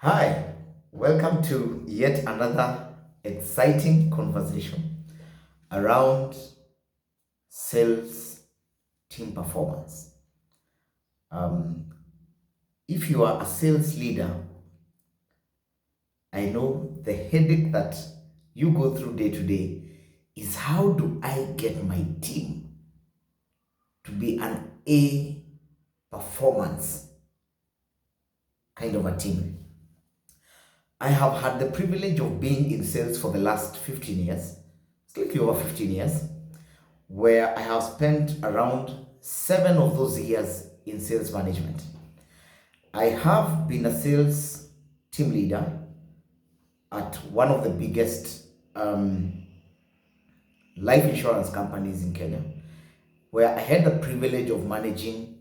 Hi, welcome to yet another exciting conversation around sales team performance. Um, if you are a sales leader, I know the headache that you go through day to day is how do I get my team to be an A performance kind of a team. I have had the privilege of being in sales for the last 15 years, slightly over 15 years, where I have spent around 7 of those years in sales management. I have been a sales team leader at one of the biggest life insurance companies in Kenya, where I had the privilege of managing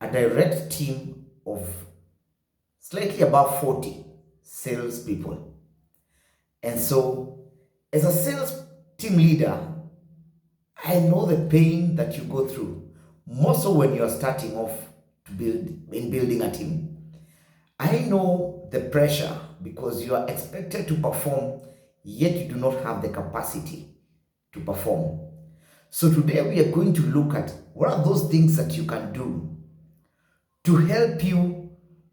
a direct team of slightly above 40 salespeople. And so, as a sales team leader, I know the pain that you go through, more so when you are starting off to building a team. I know the pressure because you are expected to perform, yet you do not have the capacity to perform. So today we are going to look at what are those things that you can do to help you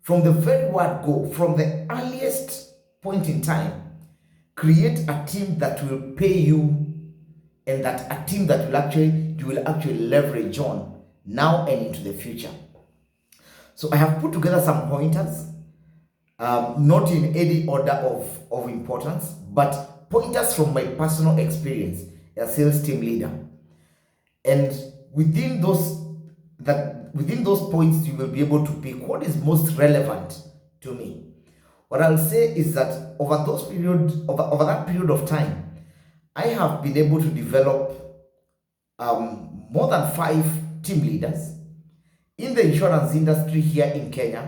from the very word go, from the earliest point in time, create a team that will pay you and that a team that you will actually leverage on now and into the future. So I have put together some pointers, not in any order of importance, but pointers from my personal experience as a sales team leader. And within those points, you will be able to pick what is most relevant to me. What I'll say is that over that period of time, I have been able to develop more than 5 team leaders. In the insurance industry here in Kenya,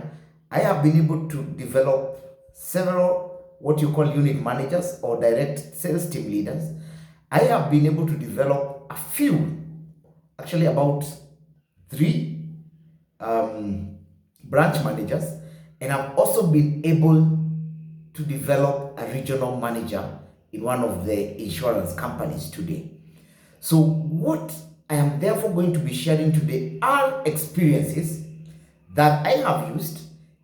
I have been able to develop several what you call unit managers or direct sales team leaders. I have been able to develop a few, actually about 3 branch managers, and I've also been able to develop a regional manager in one of the insurance companies today. So what I am therefore going to be sharing today are experiences that I have used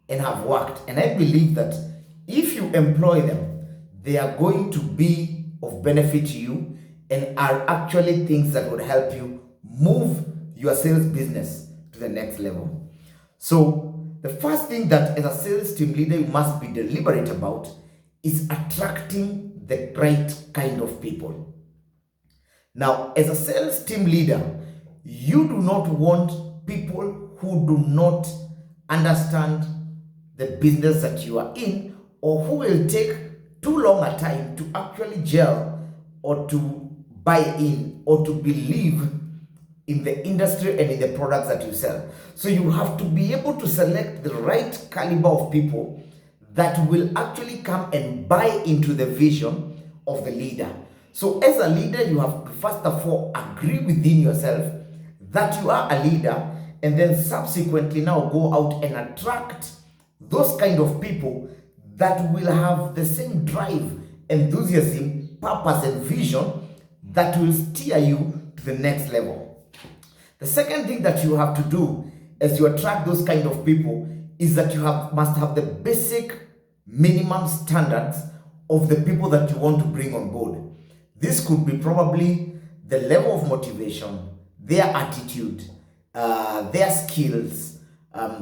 and have worked, and I believe that if you employ them, they are going to be of benefit to you and are actually things that would help you move your sales business to the next level. So the first thing that as a sales team leader you must be deliberate about is attracting the right kind of people. Now, as a sales team leader, you do not want people who do not understand the business that you are in, or who will take too long a time to actually gel or to buy in or to believe in the industry and in the products that you sell. So you have to be able to select the right caliber of people that will actually come and buy into the vision of the leader. So as a leader, you have to first of all agree within yourself that you are a leader, and then subsequently now go out and attract those kind of people that will have the same drive, enthusiasm, purpose, and vision that will steer you to the next level. The second thing that you have to do as you attract those kind of people is that you must have the basic minimum standards of the people that you want to bring on board. This could be probably the level of motivation, their attitude, their skills,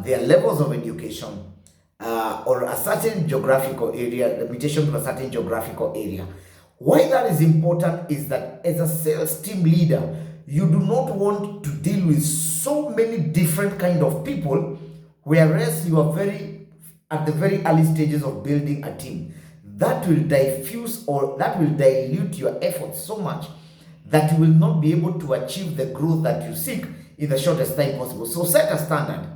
their levels of education, or a certain geographical area, limitation to a certain geographical area. Why that is important is that as a sales team leader, you do not want to deal with so many different kind of people, whereas you are at the very early stages of building a team. That will diffuse or that will dilute your efforts so much that you will not be able to achieve the growth that you seek in the shortest time possible. So set a standard.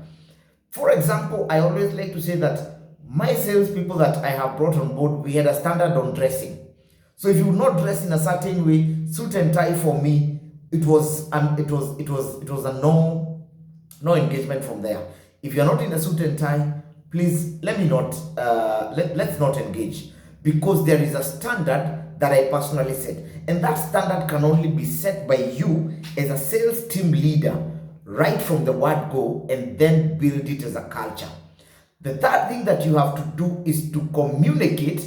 For example, I always like to say that my salespeople that I have brought on board, we had a standard on dressing. So if you would not dress in a certain way, suit and tie for me, it was a no engagement from there. If you're not in a suit and tie, please let's not engage, because there is a standard that I personally set, and that standard can only be set by you as a sales team leader right from the word go, and then build it as a culture. The third thing that you have to do is to communicate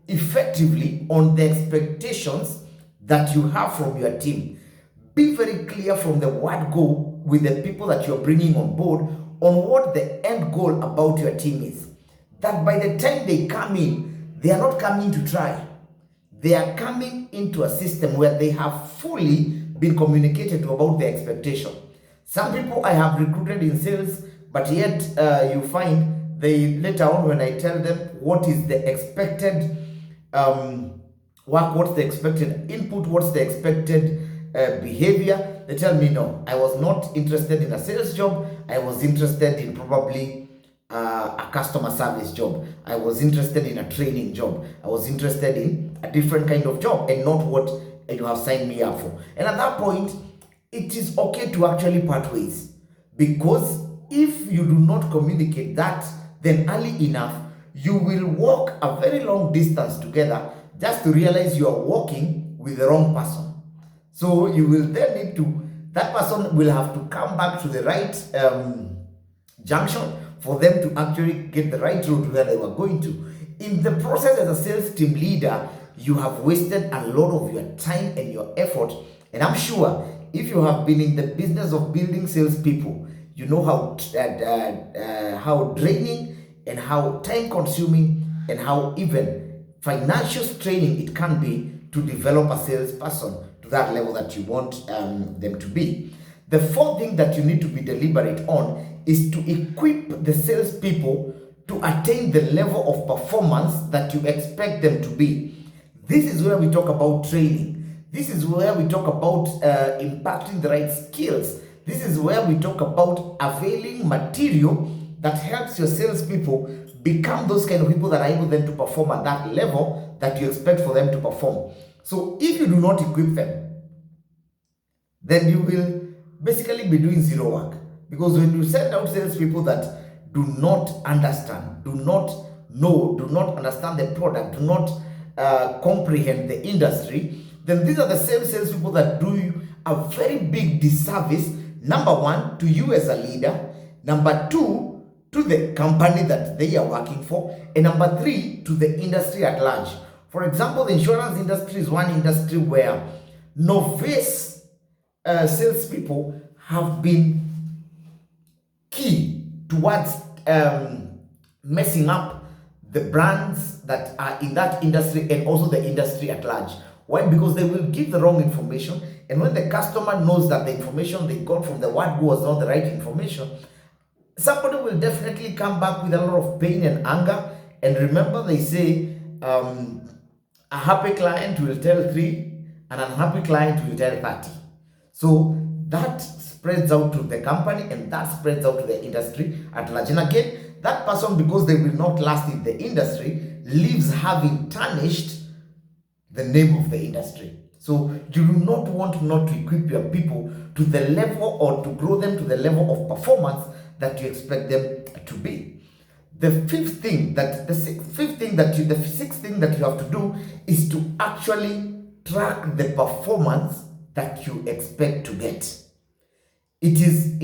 effectively on the expectations that you have from your team. Be very clear from the word go with the people that you're bringing on board on what the end goal about your team is. That by the time they come in, they are not coming to try. They are coming into a system where they have fully been communicated to about their expectation. Some people I have recruited in sales, but yet you find they later on, when I tell them what is the expected work, what's the expected input, what's the expected behavior, they tell me, no, I was not interested in a sales job. I was interested in probably a customer service job. I was interested in a training job. I was interested in a different kind of job, and not what you have signed me up for. And at that point, it is okay to actually part ways, because if you do not communicate that, then early enough, you will walk a very long distance together just to realize you are walking with the wrong person. So you will then need to, that person will have to come back to the right junction for them to actually get the right route where they were going to. In the process, as a sales team leader, you have wasted a lot of your time and your effort. And I'm sure if you have been in the business of building salespeople, you know how draining and how time consuming and how even financial straining it can be to develop a salesperson to that level that you want them to be. The fourth thing that you need to be deliberate on is to equip the salespeople to attain the level of performance that you expect them to be. This is where we talk about training. This is where we talk about impacting the right skills. This is where we talk about availing material that helps your salespeople become those kind of people that are able then to perform at that level that you expect for them to perform. So if you do not equip them, then you will basically be doing zero work. Because when you send out salespeople that do not understand, do not know, do not understand the product, do not comprehend the industry, then these are the same salespeople that do you a very big disservice, number one, to you as a leader, number two, to the company that they are working for, and number three, to the industry at large. For example, the insurance industry is one industry where novice salespeople have been key towards messing up the brands that are in that industry and also the industry at large. Why? Because they will give the wrong information, and when the customer knows that the information they got from the word go was not the right information, somebody will definitely come back with a lot of pain and anger. And remember, they say a happy client will tell 3, an unhappy client will tell 30. So that spreads out to the company, and that spreads out to the industry at large. And again, that person, because they will not last in the industry, leaves having tarnished the name of the industry. So you do not want not to equip your people to the level, or to grow them to the level of performance that you expect them to be. The sixth thing that you have to do is to actually track the performance that you expect to get. It is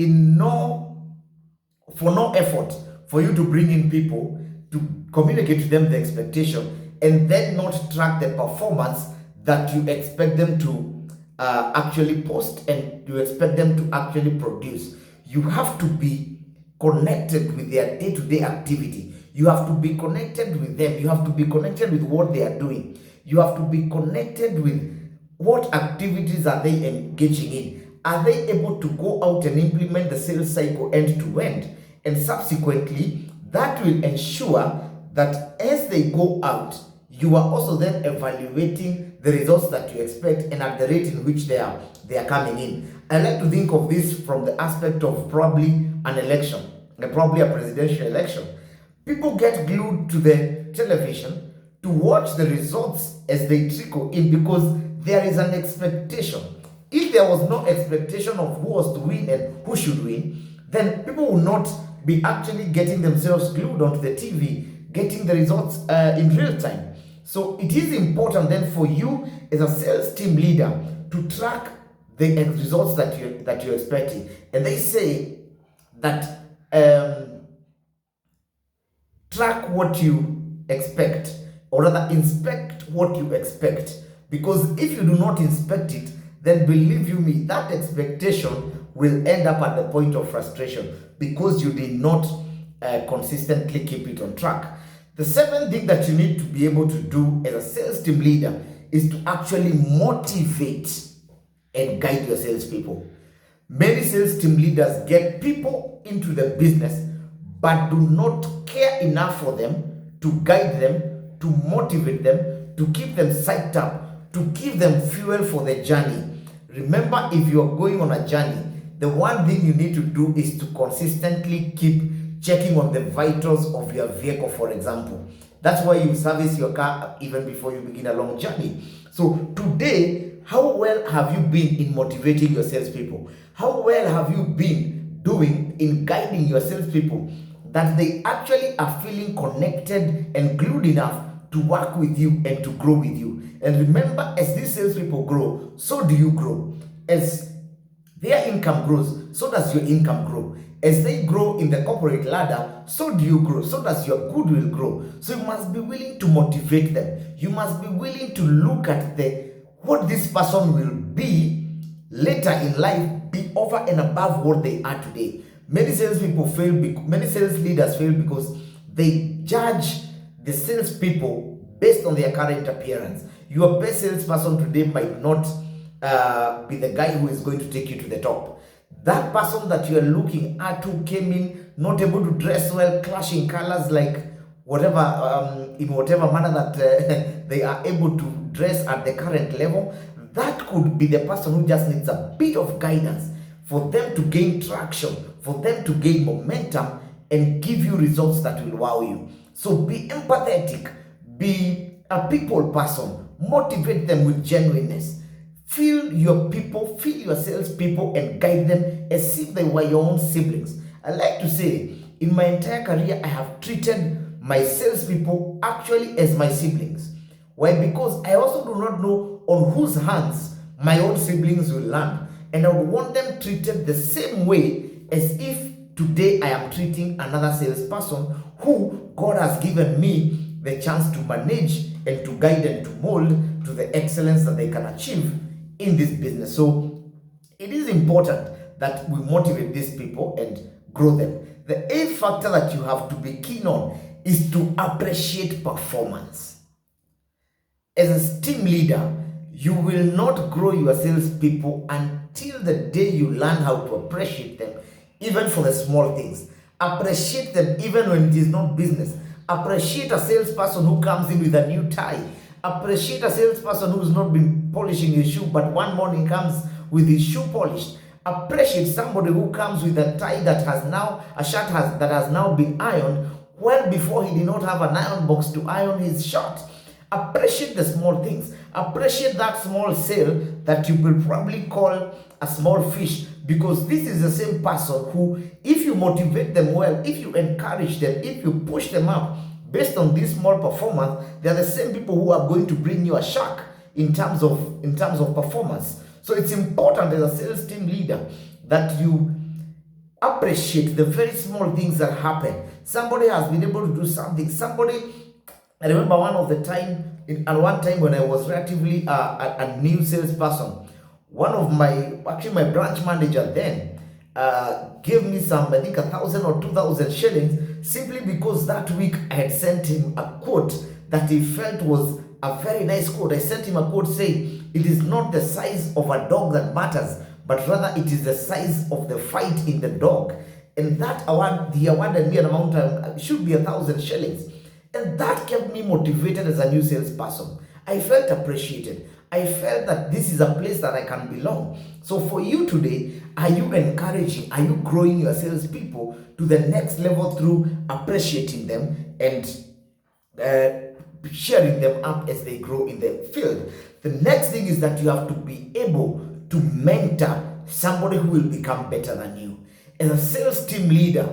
for no effort for you to bring in people to communicate to them the expectation and then not track the performance that you expect them to actually post and you expect them to actually produce. You have to be connected with their day-to-day activity. You have to be connected with them. You have to be connected with what they are doing. You have to be connected with what activities are they engaging in. Are they able to go out and implement the sales cycle end to end? And subsequently, that will ensure that as they go out, you are also then evaluating the results that you expect and at the rate in which they are coming in. I like to think of this from the aspect of probably an election, probably a presidential election. People get glued to the television to watch the results as they trickle in because there is an expectation. If there was no expectation of who was to win and who should win, then people will not be actually getting themselves glued onto the TV, getting the results in real time. So it is important then for you as a sales team leader to track the results that you're expecting. And they say that track what you expect, or rather inspect what you expect, because if you do not inspect it, then believe you me, that expectation will end up at the point of frustration because you did not consistently keep it on track. The seventh thing that you need to be able to do as a sales team leader is to actually motivate and guide your salespeople. Many sales team leaders get people into the business but do not care enough for them to guide them, to motivate them, to keep them psyched up, to give them fuel for the journey. Remember, if you're going on a journey, the one thing you need to do is to consistently keep checking on the vitals of your vehicle, for example. That's why you service your car even before you begin a long journey. So today, how well have you been in motivating your salespeople? How well have you been doing in guiding your salespeople that they actually are feeling connected and glued enough to work with you and to grow with you? And remember, as these salespeople grow, so do you grow. As their income grows, so does your income grow. As they grow in the corporate ladder, so do you grow, so does your goodwill grow. So you must be willing to motivate them. You must be willing to look at what this person will be later in life, be over and above what they are today. Many salespeople fail, many sales leaders fail because they judge the salespeople based on their current appearance. Your best salesperson today might not be the guy who is going to take you to the top. That person that you are looking at who came in not able to dress well, clashing colors, like whatever in whatever manner that they are able to dress at the current level, that could be the person who just needs a bit of guidance for them to gain traction, for them to gain momentum and give you results that will wow you. So be empathetic, be a people person, motivate them with genuineness. Feel your people, feel your salespeople and guide them as if they were your own siblings. I like to say, in my entire career, I have treated my salespeople actually as my siblings. Why? Because I also do not know on whose hands my own siblings will land. And I would want them treated the same way as if today I am treating another salesperson who God has given me the chance to manage and to guide and to mold to the excellence that they can achieve in this business. So it is important that we motivate these people and grow them. The eighth factor that you have to be keen on is to appreciate performance. As a team leader, you will not grow your salespeople until the day you learn how to appreciate them, even for the small things. Appreciate them even when it is not business. Appreciate a salesperson who comes in with a new tie. Appreciate a salesperson who's not been polishing his shoe, but one morning comes with his shoe polished. Appreciate somebody who comes with a tie that has now, a shirt that has now been ironed, well before he did not have an iron box to iron his shirt. Appreciate the small things. Appreciate that small sale that you will probably call a small fish, because this is the same person who, if you motivate them well, if you encourage them, if you push them up based on this small performance, they are the same people who are going to bring you a shark in terms of performance. So it's important as a sales team leader that you appreciate the very small things that happen. Somebody has been able to do something. I remember one time when I was relatively a new salesperson, my branch manager then gave me some, I think 1,000 or 2,000 shillings, simply because that week I had sent him a quote that he felt was a very nice quote. I sent him a quote saying, "It is not the size of a dog that matters, but rather it is the size of the fight in the dog." And that award, he awarded me an amount of, should be 1,000 shillings. And that kept me motivated as a new salesperson. I felt appreciated. I felt that this is a place that I can belong. So for you today, are you encouraging, are you growing your salespeople to the next level through appreciating them and sharing them up as they grow in the field? The next thing is that you have to be able to mentor somebody who will become better than you. As a sales team leader,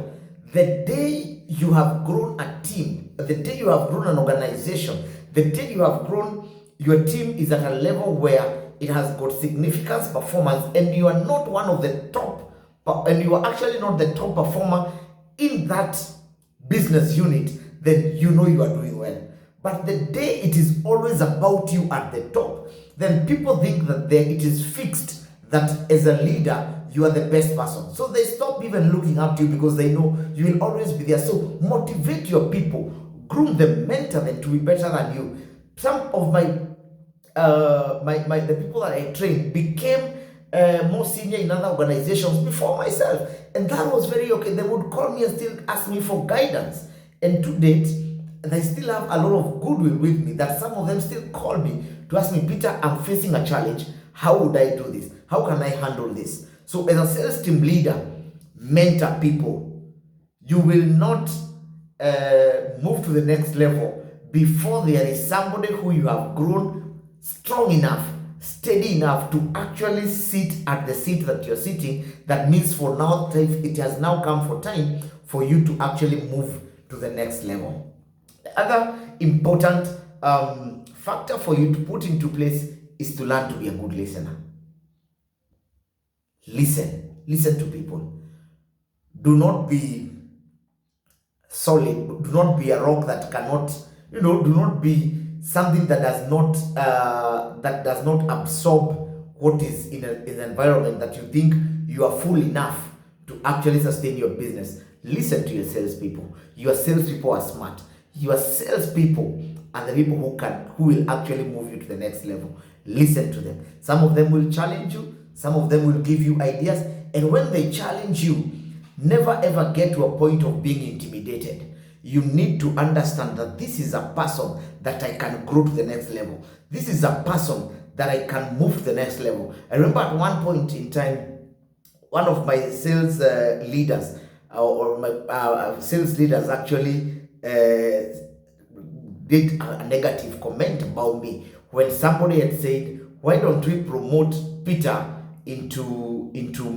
The day you have grown a team, the day you have grown an organization, the day you have grown, your team is at a level where it has got significance, performance, and you are not one of the top, and you are actually not the top performer in that business unit, then you know you are doing well. But the day it is always about you at the top, then people think that it is fixed that as a leader, you are the best person. So they stop even looking up to you because they know you will always be there. So motivate your people, groom them, mentor them to be better than you. Some of the people that I trained became more senior in other organizations before myself, and that was very okay. They would call me and still ask me for guidance, and to date they still have a lot of goodwill with me, that some of them still call me to ask me, Peter, I'm facing a challenge. How would I do this? How can I handle this? So as a sales team leader, mentor people. You will not move to the next level before there is somebody who you have grown strong enough, steady enough to actually sit at the seat that you're sitting. That means for now, it has now come for time for you to actually move to the next level. The other important factor for you to put into place is to learn to be a good listener. Listen to people. Do not be solid. Do not be a rock that cannot, do not be something that does not absorb what is in an environment that you think you are full enough to actually sustain your business. Listen to your salespeople. Your salespeople are smart. Your salespeople are the people who will actually move you to the next level. Listen to them. Some of them will challenge you. Some of them will give you ideas. And when they challenge you, never ever get to a point of being intimidated. You need to understand that this is a person that I can grow to the next level. This is a person that I can move to the next level. I remember at one point in time, one of my sales leaders or my sales leaders actually did a negative comment about me when somebody had said, why don't we promote Peter into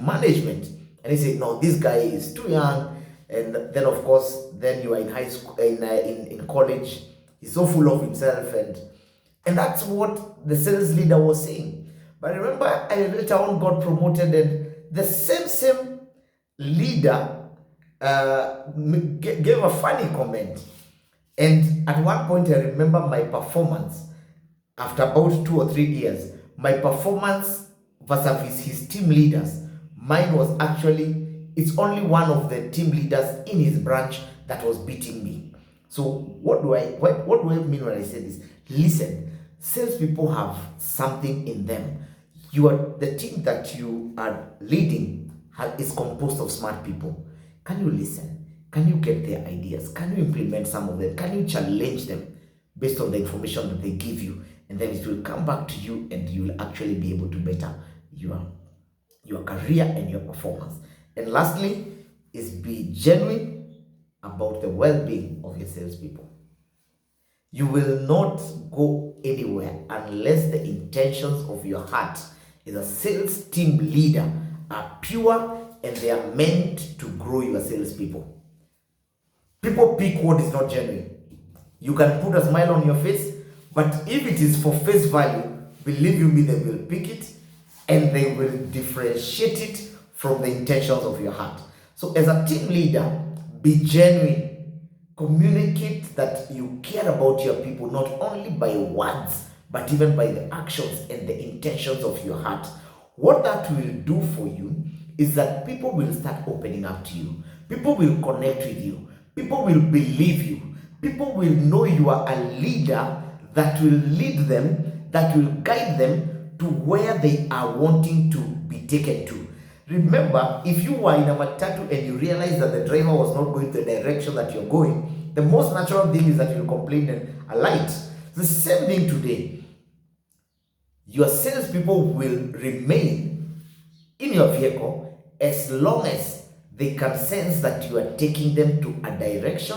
management? And he said, no, this guy is too young. And then of course, then you are in high school, in college, he's so full of himself, and that's what the sales leader was saying. But I remember I later on got promoted, and the same leader gave a funny comment. And at one point I remember my performance after about 2 or 3 years, my performance versus his team leaders, mine was actually, it's only one of the team leaders in his branch that was beating me. So what do I mean when I say this? Listen, salespeople have something in them. The team that you are leading is composed of smart people. Can you listen? Can you get their ideas? Can you implement some of them? Can you challenge them based on the information that they give you? And then it will come back to you, and you will actually be able to better your career and your performance. And lastly, is be genuine about the well-being of your salespeople. You will not go anywhere unless the intentions of your heart as a sales team leader are pure and they are meant to grow your salespeople. People pick what is not genuine. You can put a smile on your face, but if it is for face value, believe you me, they will pick it and they will differentiate it from the intentions of your heart. So as a team leader, be genuine. Communicate that you care about your people, not only by words, but even by the actions and the intentions of your heart. What that will do for you is that people will start opening up to you. People will connect with you. People will believe you. People will know you are a leader that will lead them, that will guide them to where they are wanting to be taken to. Remember, if you were in a matatu and you realize that the driver was not going the direction that you're going, the most natural thing is that you'll complain and alight. The same thing today. Your salespeople will remain in your vehicle as long as they can sense that you are taking them to a direction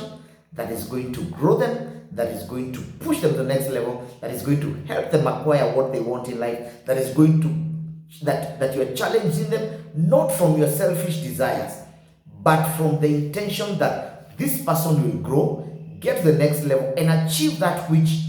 that is going to grow them, that is going to push them to the next level, that is going to help them acquire what they want in life, that is going to, that you are challenging them, not from your selfish desires, but from the intention that this person will grow, get to the next level, and achieve that which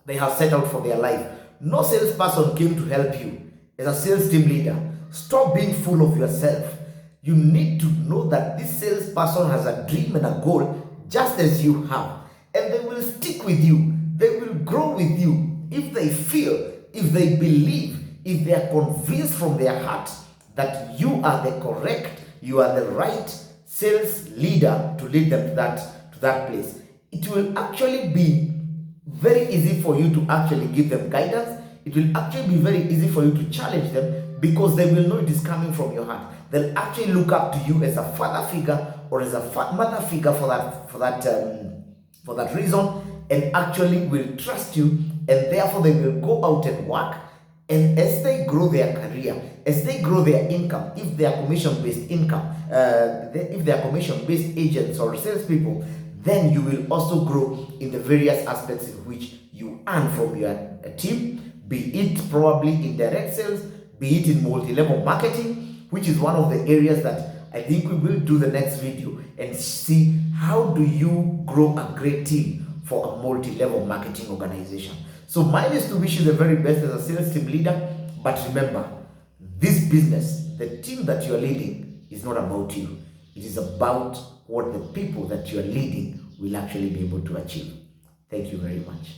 they have set out for their life. No salesperson came to help you. As a sales team leader, stop being full of yourself. You need to know that this salesperson has a dream and a goal just as you have, and they will stick with you. They will grow with you if they feel, if they believe, if they are convinced from their heart that you are the correct, you are the right sales leader to lead them to that place. It will actually be very easy for you to actually give them guidance. It will actually be very easy for you to challenge them because they will know it is coming from your heart. They'll actually look up to you as a father figure or as a mother figure for that reason, and actually will trust you, and therefore they will go out and work. And as they grow their career, as they grow their income, if they are commission-based income, if they are commission-based agents or salespeople, then you will also grow in the various aspects in which you earn from your team, be it probably in direct sales, be it in multi-level marketing, which is one of the areas that I think we will do the next video and see how do you grow a great team for a multi-level marketing organization. So mine is to wish you the very best as a sales team leader, but remember, this business, the team that you are leading, is not about you. It is about what the people that you are leading will actually be able to achieve. Thank you very much.